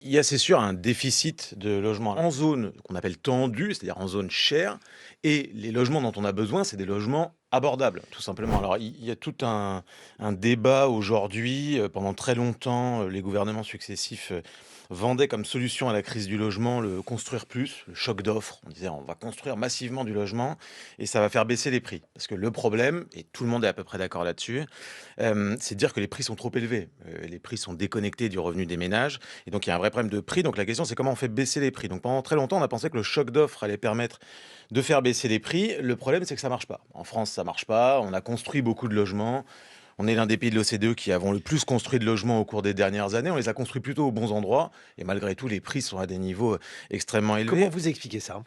Il y a, c'est sûr, un déficit de logements en zone qu'on appelle tendue, c'est-à-dire en zone chère, et les logements dont on a besoin, c'est des logements abordables, tout simplement. Alors, il y a tout un débat aujourd'hui. Pendant très longtemps, les gouvernements successifs vendaient comme solution à la crise du logement le construire plus, le choc d'offres. On disait on va construire massivement du logement et ça va faire baisser les prix. Parce que le problème, et tout le monde est à peu près d'accord là-dessus, c'est de dire que les prix sont trop élevés. Les prix sont déconnectés du revenu des ménages et donc il y a un vrai problème de prix. Donc la question, c'est comment on fait baisser les prix. Donc pendant très longtemps, on a pensé que le choc d'offres allait permettre de faire baisser les prix. Le problème, c'est que ça marche pas. En France, ça marche pas. On a construit beaucoup de logements. On est l'un des pays de l'OCDE qui avons le plus construit de logements au cours des dernières années. On les a construits plutôt aux bons endroits. Et malgré tout, les prix sont à des niveaux extrêmement Comment élevés. vous expliquez ça?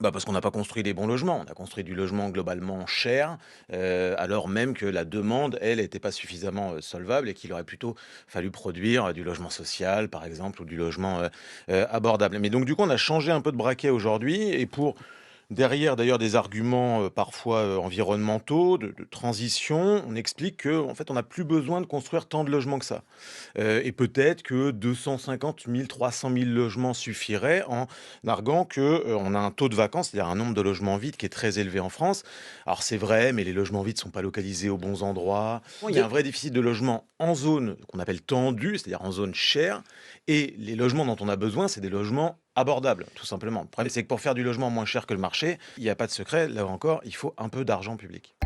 Bah, parce qu'on n'a pas construit des bons logements. On a construit du logement globalement cher, alors même que la demande, elle, était pas suffisamment, solvable et qu'il aurait plutôt fallu produire, du logement social, par exemple, ou du logement, abordable. Mais donc du coup, on a changé un peu de braquet aujourd'hui et pour derrière d'ailleurs des arguments, parfois, environnementaux, de transition, on explique qu'en fait, on n'a plus besoin de construire tant de logements que ça. Et peut-être que 250 000, 300 000 logements suffiraient en arguant que, on a un taux de vacances, c'est-à-dire un nombre de logements vides qui est très élevé en France. Alors c'est vrai, mais les logements vides sont pas localisés aux bons endroits. Il y a un Et vrai déficit de logements en zone qu'on appelle tendue, c'est-à-dire en zone chère et les logements dont on a besoin, c'est des logements abordables, tout simplement. Le problème, c'est que pour faire du logement moins cher que le marché, il y a pas de secret, là encore, il faut un peu d'argent public.